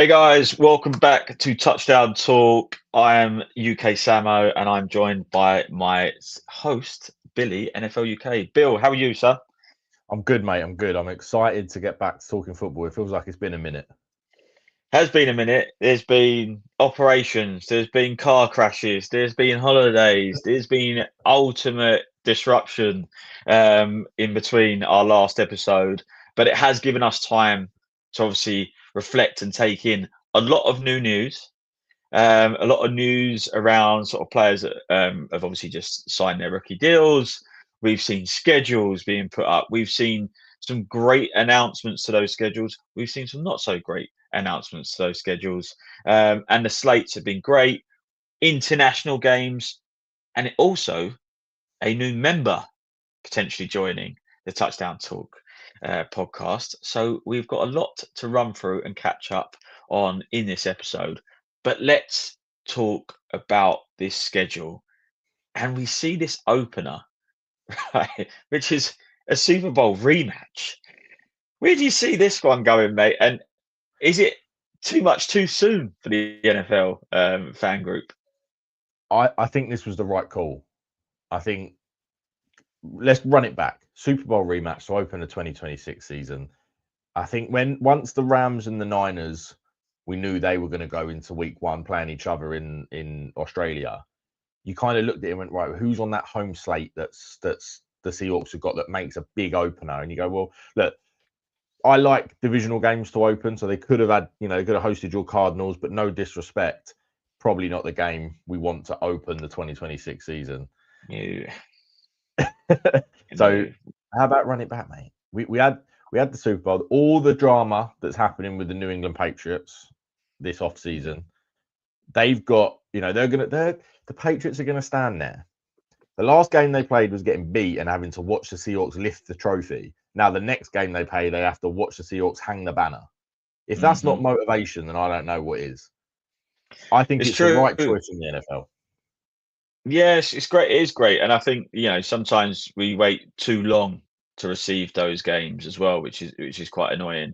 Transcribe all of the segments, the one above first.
Hey guys, welcome back to Touchdown Talk. I am UK Samo and I'm joined by my host, Billy, NFL UK. Bill, how are you, sir? I'm good, mate. I'm good. I'm excited to get back to talking football. It feels like it's been a minute. Has been a minute. There's been operations, there's been car crashes, there's been holidays, there's been ultimate disruption in between our last episode, but it has given us time to obviously reflect and take in a lot of new news. A lot of news around sort of players that have obviously just signed their rookie deals. We've seen schedules being put up. We've seen some great announcements to those schedules. We've seen some not so great announcements to those schedules. And the slates have been great. International games, and also a new member potentially joining the Touchdown Talk podcast. So we've got a lot to run through and catch up on in this episode. But let's talk about this schedule. And we see this opener, right, which is a Super Bowl rematch. Where do you see this one going, mate? And is it too much too soon for the NFL fan group? I think this was the right call. I think let's run it back. Super Bowl rematch to open the 2026 season. I think once the Rams and the Niners, we knew they were going to go into week one playing each other in Australia. You kind of looked at it and went, right, who's on that home slate that's the Seahawks have got that makes a big opener? And you go, well, look, I like divisional games to open, so they could have had, they could have hosted your Cardinals, but no disrespect, probably not the game we want to open the 2026 season. No, So no. how about run it back, mate? We had the Super Bowl, all the drama that's happening with the New England Patriots this off season. They've got, the Patriots are gonna stand there. The last game they played was getting beat and having to watch the Seahawks lift the trophy. Now the next game they play, they have to watch the Seahawks hang the banner. If that's not Mhm. motivation, then I don't know what is. I think It's it's the true. right choice in the NFL. Yes, it's great. It is great, and I think sometimes we wait too long to receive those games as well, which is quite annoying.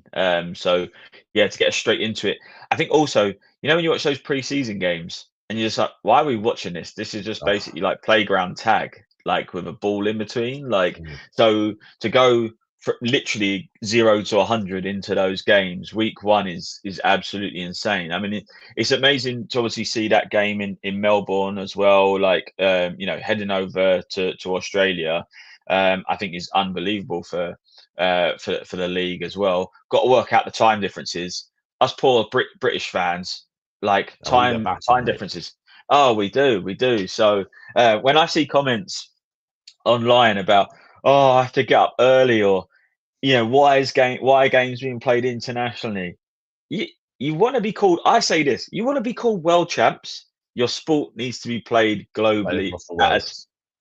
So yeah, to get us straight into it, I think also when you watch those preseason games and you're just like, why are we watching this? This is just Oh, basically like playground tag, like with a ball in between. Like mm. so to go for literally 0 to 100 into those games, week one is absolutely insane. I mean, it's amazing to obviously see that game in Melbourne as well. Like heading over to Australia, I think is unbelievable for the league as well. Got to work out the time differences. Us poor British fans, like Oh, we get battered, time mate. differences. Oh, we do. So when I see comments online about, oh, I have to get up early, or why are games being played internationally? You you want to be called. I say this. You want to be called world champs. Your sport needs to be played Played globally. across the world.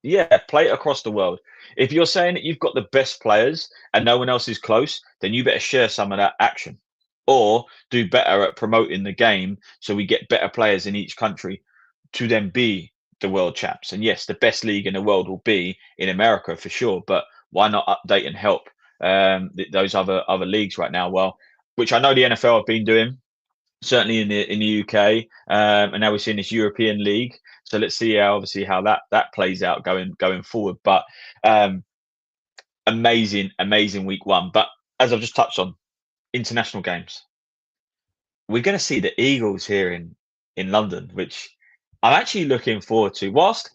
Yeah, play it across the world. If you're saying that you've got the best players and no one else is close, then you better share some of that action, or do better at promoting the game so we get better players in each country to then be the world champs. And yes, the best league in the world will be in America for sure. But why not update and help those other leagues right now? Well, which I know the NFL have been doing, certainly in the UK, and now we're seeing this European League. So let's see how that plays out going forward. But um, amazing week one. But as I've just touched on, international games, we're going to see the Eagles here in London, which I'm actually looking forward to. Whilst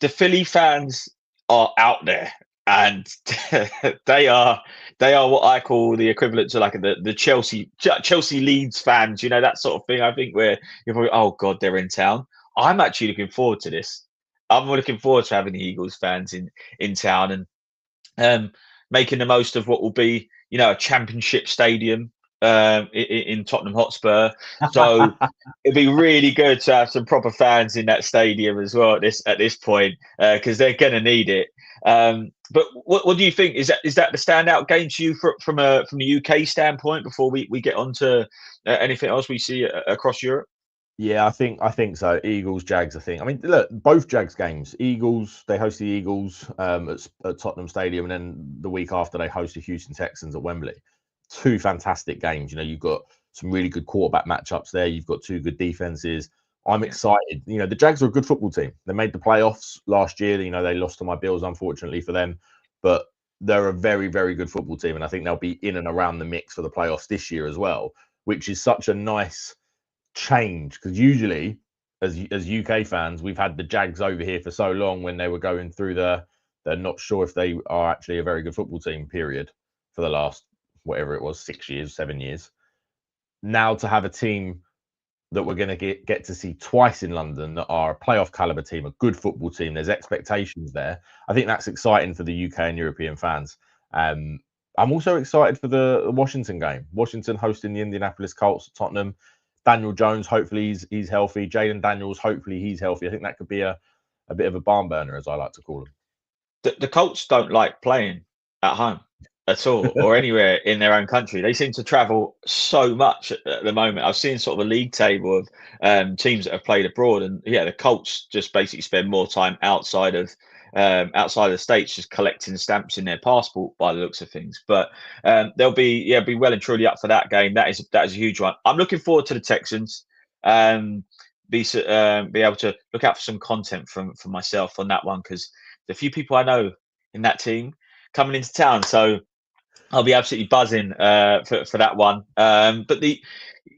the Philly fans are out there, and they are they are what I call the equivalent to like the Chelsea Leeds fans, that sort of thing. I think where you're probably, oh god, they're in town. I'm actually looking forward to this. I'm looking forward to having the Eagles fans in town, and making the most of what will be a championship stadium in Tottenham Hotspur. So it'd be really good to have some proper fans in that stadium as well at this point, because they're going to need it. But what do you think? Is that the standout game to you from the UK standpoint before we get on to anything else we see across Europe? Yeah, I think so. Eagles, Jags, I think. I mean, look, both Jags games. Eagles, they host the Eagles at Tottenham Stadium, and then the week after they host the Houston Texans at Wembley. Two fantastic games. You've got some really good quarterback matchups there. You've got two good defenses. I'm excited. You know, the Jags are a good football team. They made the playoffs last year. You know, they lost to my Bills, unfortunately for them, but they're a very, very good football team, and I think they'll be in and around the mix for the playoffs this year as well, which is such a nice change, because usually as UK fans, we've had the Jags over here for so long when they were going through they're not sure if they are actually a very good football team period for the last, whatever it was, 6 years, 7 years. Now to have a team that we're going to get to see twice in London that are a playoff caliber team, a good football team, there's expectations there. I think that's exciting for the UK and European fans. I'm also excited for the Washington game. Washington hosting the Indianapolis Colts at Tottenham. Daniel Jones, hopefully he's healthy. Jayden Daniels, hopefully he's healthy. I think that could be a bit of a barn burner, as I like to call them. The Colts don't like playing at home at all or anywhere in their own country. They seem to travel so much at the moment. I've seen sort of a league table of teams that have played abroad, and the Colts just basically spend more time outside of the States, just collecting stamps in their passport by the looks of things. But they'll be well and truly up for that game. That is a huge one. I'm looking forward to the Texans. Be able to look out for some content from myself on that one, because the few people I know in that team coming into town, so I'll be absolutely buzzing for that one. But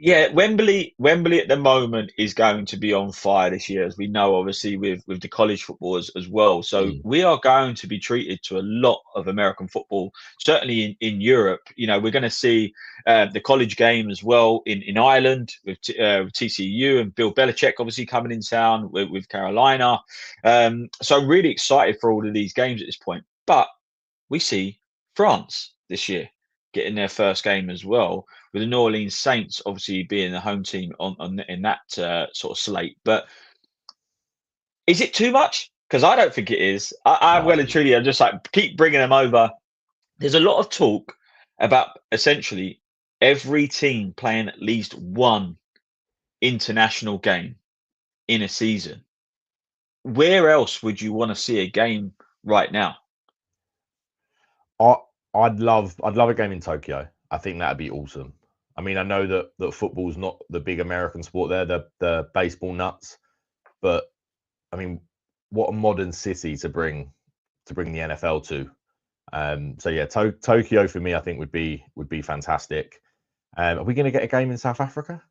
Wembley at the moment is going to be on fire this year, as we know, obviously with the college football as well. So we are going to be treated to a lot of American football, certainly in Europe. You know, we're going to see the college game as well in Ireland with TCU and Bill Belichick obviously coming in town with Carolina. So I'm really excited for all of these games at this point. But we see France this year getting their first game as well, with the New Orleans Saints obviously being the home team in that sort of slate. But is it too much? Because I don't think it is. I well and truly, I'm just like, keep bringing them over. There's a lot of talk about essentially every team playing at least one international game in a season. Where else would you want to see a game right now? I'd love a game in Tokyo. I think that'd be awesome. I mean, I know that football's not the big American sport there, the baseball nuts, but I mean, what a modern city to bring the NFL to. So yeah, Tokyo for me, I think would be fantastic. Are we going to get a game in South Africa?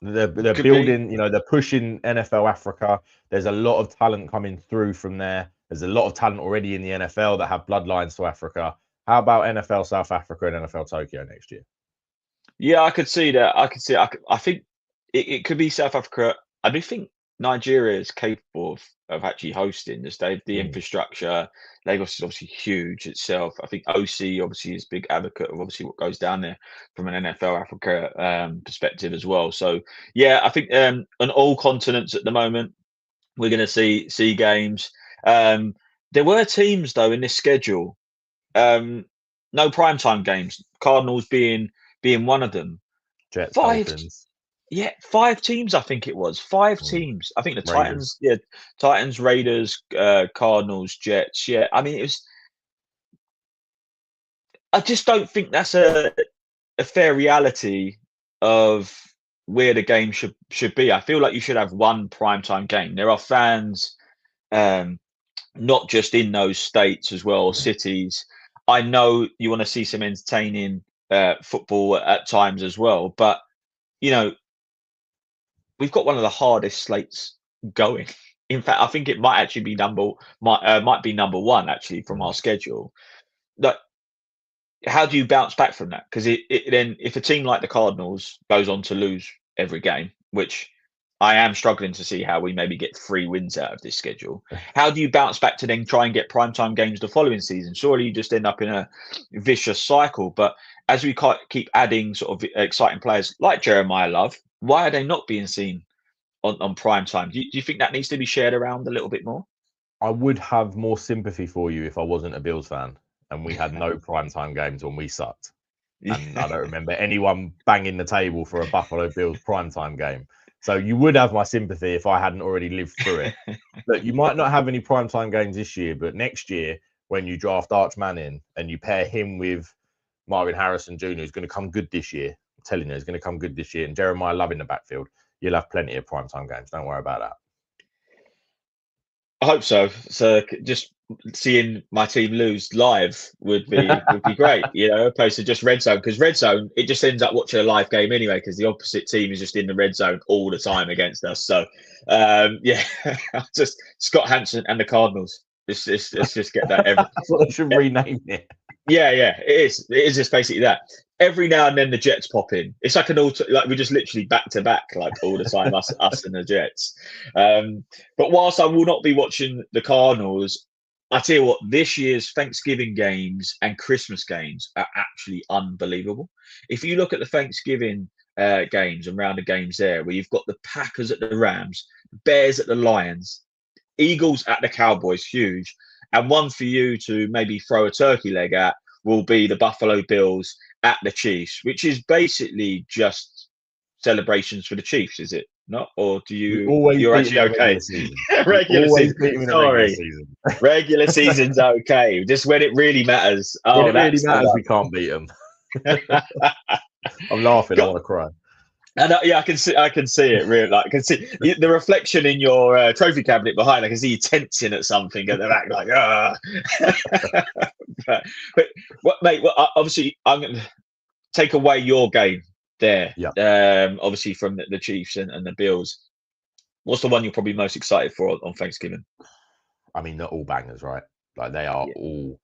They're building, you know, they're pushing NFL Africa. There's a lot of talent coming through from there. There's a lot of talent already in the NFL that have bloodlines to Africa. How about NFL South Africa and NFL Tokyo next year? Yeah, I could see that. I think it could be South Africa. I do think Nigeria is capable of actually hosting this. They have the infrastructure. Lagos is obviously huge itself. I think OC obviously is a big advocate of obviously what goes down there from an NFL Africa perspective as well. So yeah, I think on all continents at the moment we're going to see games. There were teams though in this schedule, no primetime games. Cardinals being one of them. Jets, Dolphins. Yeah, 5 teams. I think it was 5 teams. I think the Raiders. Titans, Raiders, Cardinals, Jets. Yeah, I mean it was. I just don't think that's a fair reality of where the game should be. I feel like you should have one primetime game. There are fans, not just in those states as well, cities. I know you want to see some entertaining football at times as well, but you know, we've got one of the hardest slates going. In fact, I think it might actually be might be number one actually from our schedule. Like, how do you bounce back from that? Because then if a team like the Cardinals goes on to lose every game, which I am struggling to see how we maybe get 3 wins out of this schedule. How do you bounce back to then try and get primetime games the following season? Surely you just end up in a vicious cycle. But as we keep adding sort of exciting players like Jeremiah Love, why are they not being seen on primetime? Do you think that needs to be shared around a little bit more? I would have more sympathy for you if I wasn't a Bills fan and we had no primetime games when we sucked. And I don't remember anyone banging the table for a Buffalo Bills primetime game. So you would have my sympathy if I hadn't already lived through it. But you might not have any primetime games this year, but next year when you draft Arch Manning and you pair him with Marvin Harrison Jr. is going to come good this year. I'm telling you, he's going to come good this year. And Jeremiah Love in the backfield. You'll have plenty of primetime games. Don't worry about that. I hope so. So just seeing my team lose live would be great, opposed to just red zone, because red zone, it just ends up watching a live game anyway, because the opposite team is just in the red zone all the time against us. So yeah, just Scott Hanson and the Cardinals. Let's just get that. That's what they should rename it. Yeah, it is. It is just basically that. Every now and then the Jets pop in. It's like we're just literally back to back, like all the time, us and the Jets. But whilst I will not be watching the Cardinals, I tell you what, this year's Thanksgiving games and Christmas games are actually unbelievable. If you look at the Thanksgiving games and round the games there, where you've got the Packers at the Rams, Bears at the Lions, Eagles at the Cowboys, huge. And one for you to maybe throw a turkey leg at will be the Buffalo Bills at the Chiefs, which is basically just celebrations for the Chiefs, is it not? Or do you're actually okay? Regular season. Sorry. Regular season's okay. Just when it really matters. When it really matters, we can't beat them. I'm laughing. I want to cry. And I can see it really. Like, I can see the reflection in your trophy cabinet behind. I can see you tensing at something at the back, like but what, mate? Well, obviously, I'm going to take away your game there. Yeah. Obviously, from the Chiefs and the Bills. What's the one you're probably most excited for on Thanksgiving? I mean, they're all bangers, right? Like, they are all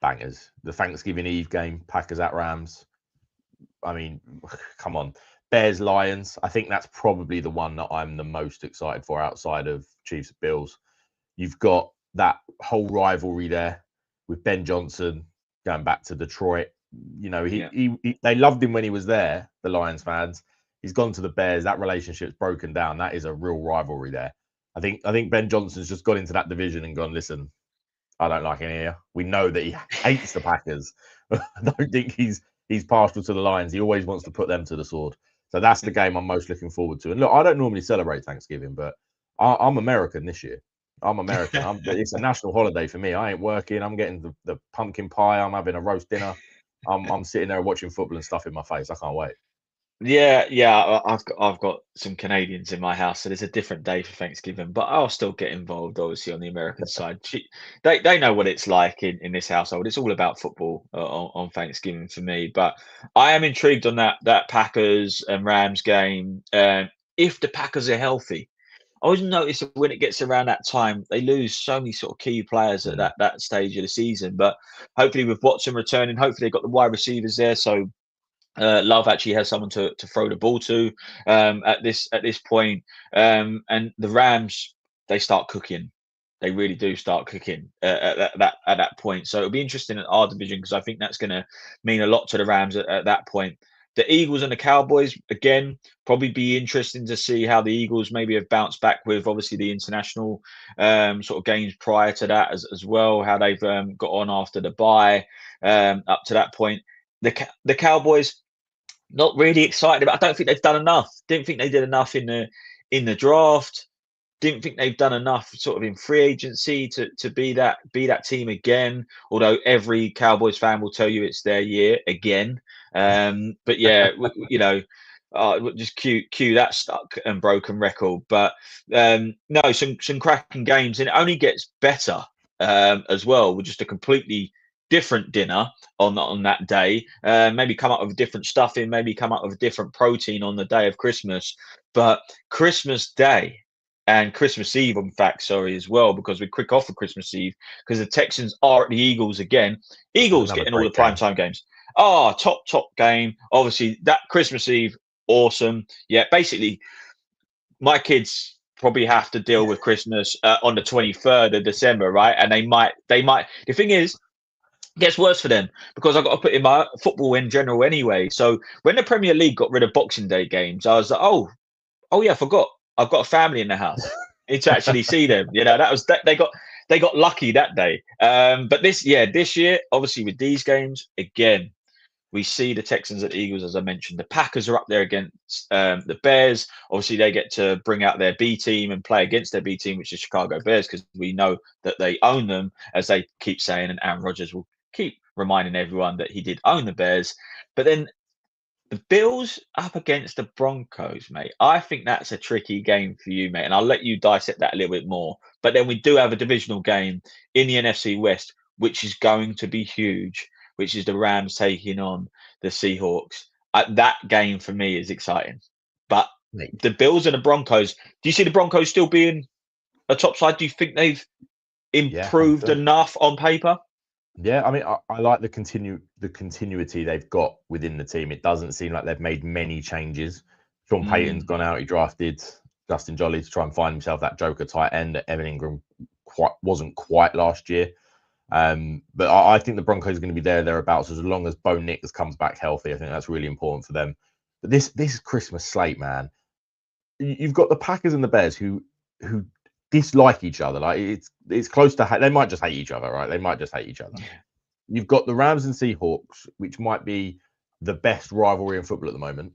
bangers. The Thanksgiving Eve game, Packers at Rams. I mean, come on. Bears, Lions. I think that's probably the one that I'm the most excited for outside of Chiefs, Bills. You've got that whole rivalry there with Ben Johnson going back to Detroit. They loved him when he was there, the Lions fans. He's gone to the Bears. That relationship's broken down. That is a real rivalry there. I think Ben Johnson's just got into that division and gone, listen, I don't like any of you. We know that he hates the Packers. I don't think he's partial to the Lions. He always wants to put them to the sword. So that's the game I'm most looking forward to. And look, I don't normally celebrate Thanksgiving, but I'm American this year. I'm American. It's a national holiday for me. I ain't working. I'm getting the pumpkin pie. I'm having a roast dinner. I'm sitting there watching football and stuff in my face. I can't wait. Yeah. I've got some Canadians in my house, so there's a different day for Thanksgiving, but I'll still get involved, obviously, on the American side. They know what it's like in this household. It's all about football on Thanksgiving for me. But I am intrigued on that Packers and Rams game. If the Packers are healthy, I always notice that when it gets around that time, they lose so many sort of key players at that stage of the season. But hopefully, with Watson returning, hopefully they've got the wide receivers there, so Love actually has someone to throw the ball to at this point, and the Rams, they start cooking. They really do start cooking at that point. So it'll be interesting in our division, because I think that's going to mean a lot to the Rams at that point. The Eagles and the Cowboys, again, probably be interesting to see how the Eagles maybe have bounced back with obviously the international sort of games prior to that as well, how they've got on after the bye up to that point. The Cowboys, not really excited about. I don't think they've done enough. Didn't think they did enough in the draft. Didn't think they've done enough sort of in free agency to be that team again. Although every Cowboys fan will tell you it's their year again. But yeah, just cue that stuck and broken record. But no, some cracking games, and it only gets better as well with just a completely different dinner on that day. Maybe come up with different stuffing, maybe come up with a different protein on the day of Christmas. But Christmas Day and Christmas Eve, in fact, as well, because we're quick off for Christmas Eve, because the Texans are at the Eagles again. Eagles getting all the primetime games. Oh, top game. Obviously, that Christmas Eve, awesome. Yeah, basically, my kids probably have to deal with Christmas on the 23rd of December, right? And they might. The thing is, it gets worse for them, because I've got to put in my football in general anyway. So when the Premier League got rid of Boxing Day games, I was like, oh yeah, I forgot. I've got a family in the house. It's actually see them. They got lucky that day. But this year, obviously with these games, again, we see the Texans at the Eagles, as I mentioned. The Packers are up there against the Bears. Obviously, they get to bring out their B team and play against their B team, which is Chicago Bears, because we know that they own them, as they keep saying, and Aaron Rodgers will keep reminding everyone that he did own the Bears. But then the Bills up against the Broncos, mate. I think that's a tricky game for you, mate. And I'll let you dissect that a little bit more. But then we do have a divisional game in the NFC West, which is going to be huge, which is the Rams taking on the Seahawks. That game for me is exciting. But the Bills and the Broncos, do you see the Broncos still being a top side? Do you think they've improved enough on paper? Yeah, I mean, I like the continuity they've got within the team. It doesn't seem like they've made many changes. Sean Payton's gone out. He drafted Justin Jolly to try and find himself that joker tight end that Evan Ingram wasn't quite last year. But I think the Broncos are going to be thereabouts as long as Bo Nix comes back healthy. I think that's really important for them. But this Christmas slate, man, you've got the Packers and the Bears who dislike each other. Like it's close to they might just hate each other, right? They might just hate each other. You've got the Rams and Seahawks, which might be the best rivalry in football at the moment.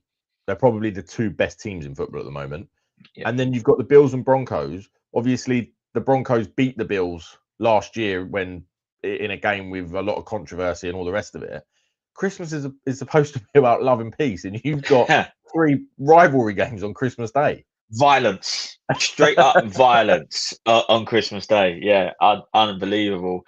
They're probably the two best teams in football at the moment. Yeah. And then you've got the Bills and Broncos. Obviously, the Broncos beat the Bills last year when in a game with a lot of controversy and all the rest of it. Christmas is supposed to be about love and peace, and you've got 3 rivalry games on Christmas Day. Violence, straight up violence on Christmas Day. Yeah, unbelievable.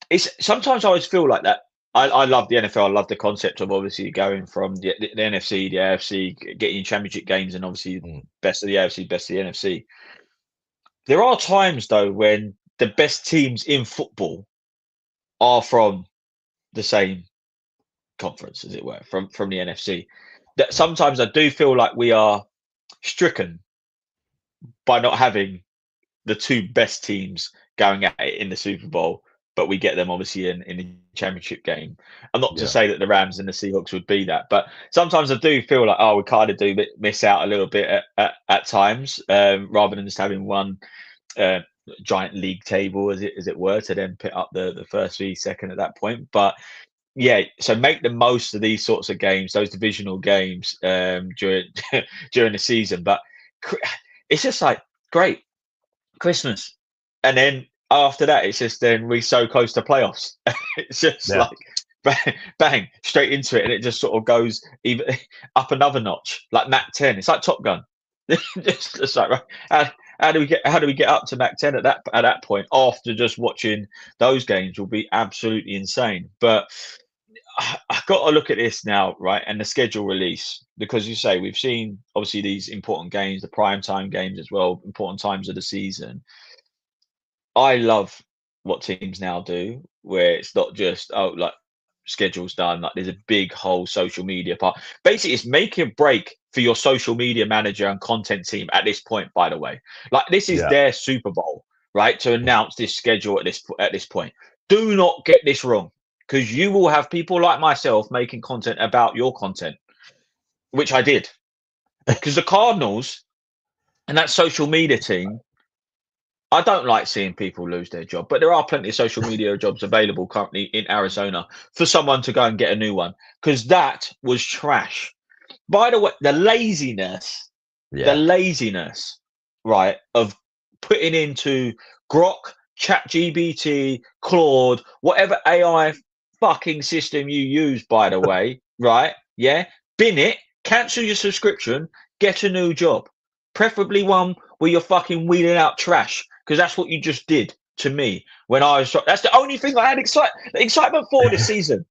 It's sometimes I always feel like that. I love the NFL. I love the concept of obviously going from the NFC, the AFC, getting championship games, and obviously best of the AFC, best of the NFC. There are times though when the best teams in football are from the same conference, as it were, from the NFC. That sometimes I do feel like we are stricken by not having the 2 best teams going at it in the Super Bowl, but we get them obviously in the championship game. I'm not to say that the Rams and the Seahawks would be that, but sometimes I do feel like, we kind of do miss out a little bit at times, rather than just having one giant league table, as it were, to then pick up the first v second at that point. But yeah, so make the most of these sorts of games, those divisional games, during the season. But it's just like great Christmas, and then after that, it's just then we're so close to playoffs. It's just like bang straight into it, and it just sort of goes even up another notch, like Mach 10. It's like Top Gun. just like right. How do we get up to Mach 10 at that point after just watching those games? Will be absolutely insane. But I've got to look at this now, right? And the schedule release, because you say we've seen obviously these important games, the prime time games as well, important times of the season. I love what teams now do, where it's not just like schedule's done. Like there's a big whole social media part. Basically, it's make or break for your social media manager and content team at this point. By the way, like this is their Super Bowl, right? To announce this schedule at this point. Do not get this wrong, because you will have people like myself making content about your content, which I did, because the Cardinals and that social media team. I don't like seeing people lose their job, but there are plenty of social media jobs available currently in Arizona for someone to go and get a new one, because that was trash. By the way, the laziness, right, of putting into Grok, ChatGPT, Claude, whatever AI fucking system you use, by the way, right? Yeah, bin it, cancel your subscription, get a new job, preferably one where you're fucking wheeling out trash. Because that's what you just did to me when I was. That's the only thing I had excitement for this season.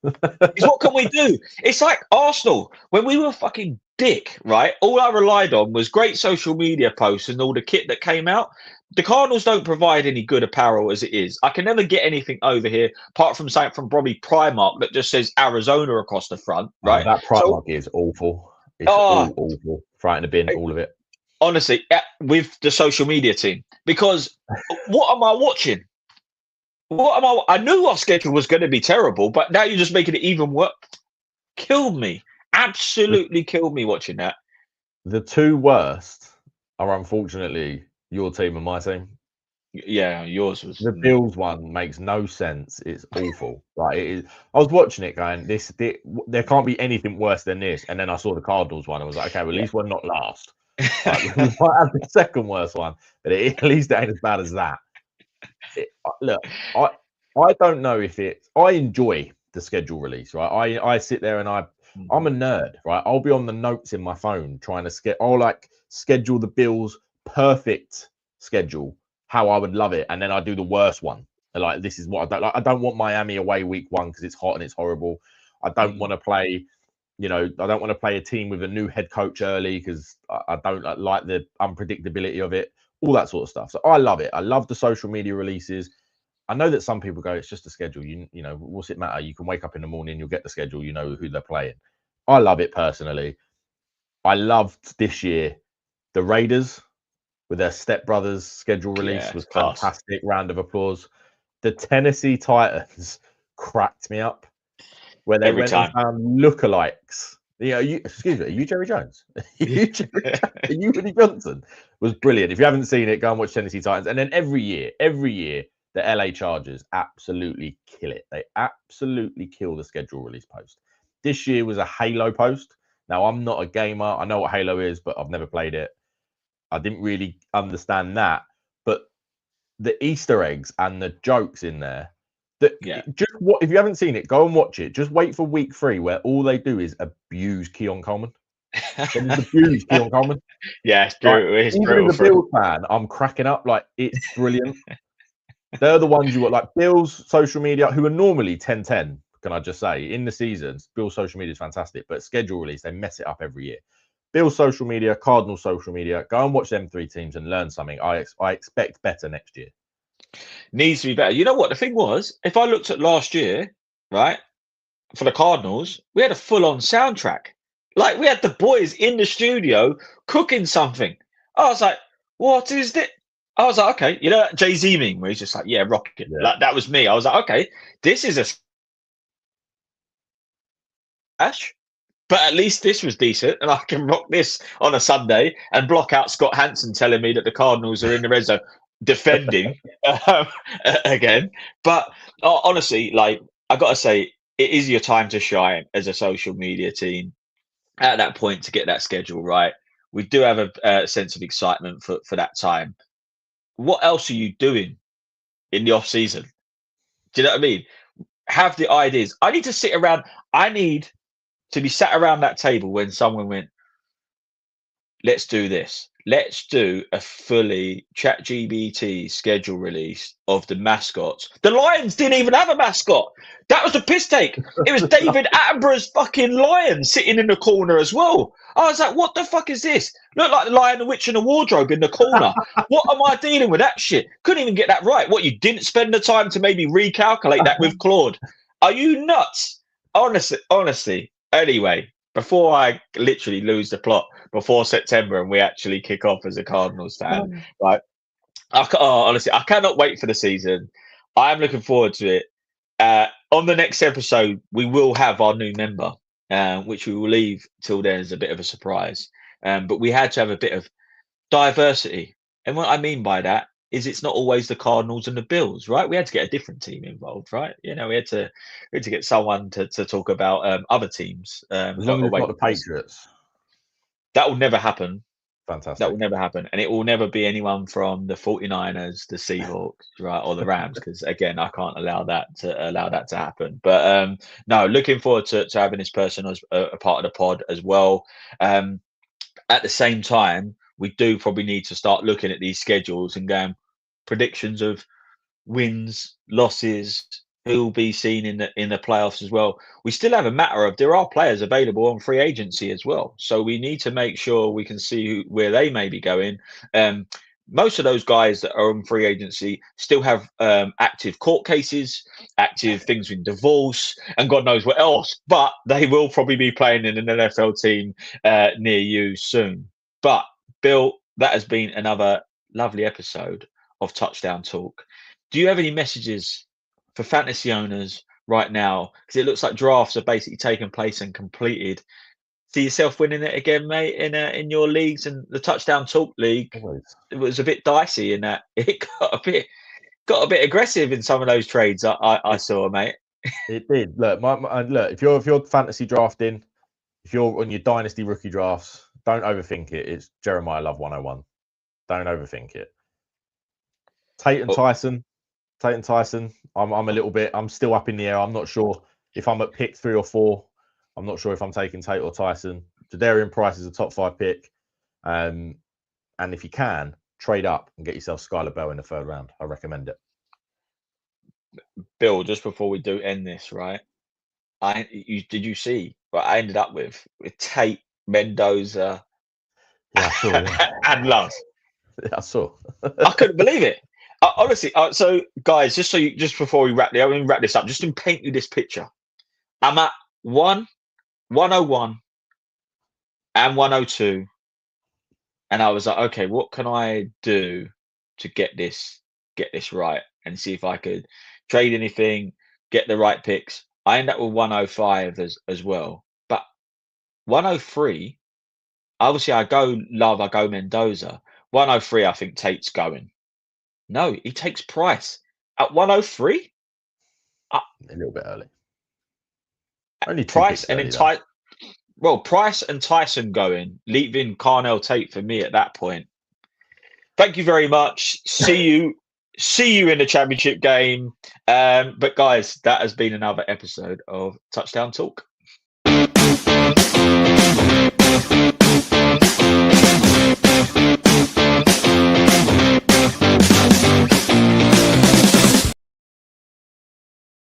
Is what can we do? It's like Arsenal when we were fucking dick, right? All I relied on was great social media posts and all the kit that came out. The Cardinals don't provide any good apparel as it is. I can never get anything over here apart from something from probably Primark that just says Arizona across the front, right? That Primark is awful. It's awful. Throw it in the bin, all of it. Honestly, with the social media team, because what am I watching? I knew our schedule was going to be terrible, but now you're just making it even worse. Killed me. Absolutely killed me watching that. The 2 worst are unfortunately your team and my team. Yeah, yours was. The Bills one makes no sense. It's awful. Like it is. I was watching it going, there can't be anything worse than this. And then I saw the Cardinals one. I was like, okay, well, at least we're not last. Like, we might have the second worst one, but at least it ain't as bad as that. I don't know if it. I enjoy the schedule release, right? I sit there and I'm a nerd, right? I'll be on the notes in my phone trying to I'll like schedule the Bills perfect schedule, how I would love it, and then I do the worst one. Like this is what I don't like. I don't want Miami away week 1 because it's hot and it's horrible. I don't want to play. I don't want to play a team with a new head coach early because I don't like the unpredictability of it, all that sort of stuff. So I love it. I love the social media releases. I know that some people go, it's just a schedule. You know, what's it matter? You can wake up in the morning, you'll get the schedule, you know who they're playing. I love it personally. I loved this year the Raiders with their Step Brothers schedule release was class. fantastic. Round of applause. The Tennessee Titans cracked me up where they went and found lookalikes. Excuse me, are you Jerry Jones? Are you Woody Johnson? Was brilliant. If you haven't seen it, go and watch Tennessee Titans. And then every year, the LA Chargers absolutely kill it. They absolutely kill the schedule release post. This year was a Halo post. Now, I'm not a gamer. I know what Halo is, but I've never played it. I didn't really understand that. But the Easter eggs and the jokes in there, just what if you haven't seen it, go and watch it. Just wait for week 3 where all they do is abuse Keon Coleman. Abuse Keon Coleman. Yeah, it's brutal. Like, even as a Bills fan, I'm cracking up. Like, it's brilliant. They're the ones you got, like Bills social media, who are normally 10-10. Can I just say, in the seasons, Bills social media is fantastic, but schedule release, they mess it up every year. Bills social media, Cardinals social media, go and watch them 3 teams and learn something. I expect better next year. Needs to be better. You know what? The thing was, if I looked at last year, right, for the Cardinals, we had a full-on soundtrack. Like, we had the boys in the studio cooking something. I was like, what is this? I was like, okay, you know that Jay-Z meme where he's just like, yeah, rock it. Yeah. Like, that was me. I was like, okay, this is a smash, but at least this was decent, and I can rock this on a Sunday and block out Scott Hanson telling me that the Cardinals are in the red zone defending again. But honestly, like, I got to say, it is your time to shine as a social media team at that point to get that schedule right. We do have a sense of excitement for that time. What else are you doing in the off season? Do you know what I mean? Have the ideas. I need to sit around. I need to be sat around that table when someone went, let's do this. Let's do a fully ChatGPT schedule release of the mascots. The Lions didn't even have a mascot. That was the piss take. It was David Attenborough's fucking lion sitting in the corner as well. I was like, what the fuck is this? Look like the Lion, the Witch, and the Wardrobe in the corner. What am I dealing with that shit? Couldn't even get that right. What, you didn't spend the time to maybe recalculate that with Claude? Are you nuts? Honestly. Anyway, before I literally lose the plot, before September and we actually kick off as a Cardinals fan, right? Honestly, I cannot wait for the season. I'm looking forward to it. On the next episode, we will have our new member, which we will leave till then as a bit of a surprise. But we had to have a bit of diversity. And what I mean by that is it's not always the Cardinals and the Bills, right? We had to get a different team involved, right? You know, we had to get someone to talk about other teams. As long as it's not the Patriots. That will never happen. Fantastic. That will never happen. And it will never be anyone from the 49ers, the Seahawks, right, or the Rams, because, again, I can't allow that to happen. But, no, looking forward to having this person as a part of the pod as well. At the same time, we do probably need to start looking at these schedules and going predictions of wins, losses, who will be seen in the playoffs as well. We still have a matter of there are players available on free agency as well, so we need to make sure we can see where they may be going. Most of those guys that are on free agency still have active court cases, active things with divorce, and God knows what else. But they will probably be playing in an NFL team near you soon. But Bill, that has been another lovely episode of Touchdown Talk. Do you have any messages for fantasy owners right now? Because it looks like drafts are basically taking place and completed. See yourself winning it again, mate, in your leagues, and the Touchdown Talk League. Always. It was a bit dicey in that it got a bit aggressive in some of those trades I saw, mate. It did. Look, look, if you're fantasy drafting, if you're on your dynasty rookie drafts, don't overthink it. It's Jeremiah Love 101. Don't overthink it. Tate and Tyson, Tate and Tyson. I'm still up in the air. I'm not sure if I'm at pick 3 or 4. I'm not sure if I'm taking Tate or Tyson. Jadarian Price is a top 5 pick. And if you can, trade up and get yourself Skylar Bell in the 3rd round. I recommend it. Bill, just before we do end this, right? Did you see what I ended up with Tate, Mendoza, Yeah, I saw, yeah. and Love? I saw. I couldn't believe it. Honestly, so guys, just before we wrap this up, just to paint you this picture. I'm at 101 and 102, and I was like, okay, what can I do to get this right and see if I could trade anything, get the right picks. I end up with 105 as well, but 103. Obviously, I go Love, I go Mendoza. 103, I think Tate's going. No, he takes Price at 103. A little bit early. Only Price and Price and Tyson going, leaving Carnell Tate for me at that point. Thank you very much. See you in the championship game. But guys, that has been another episode of Touchdown Talk.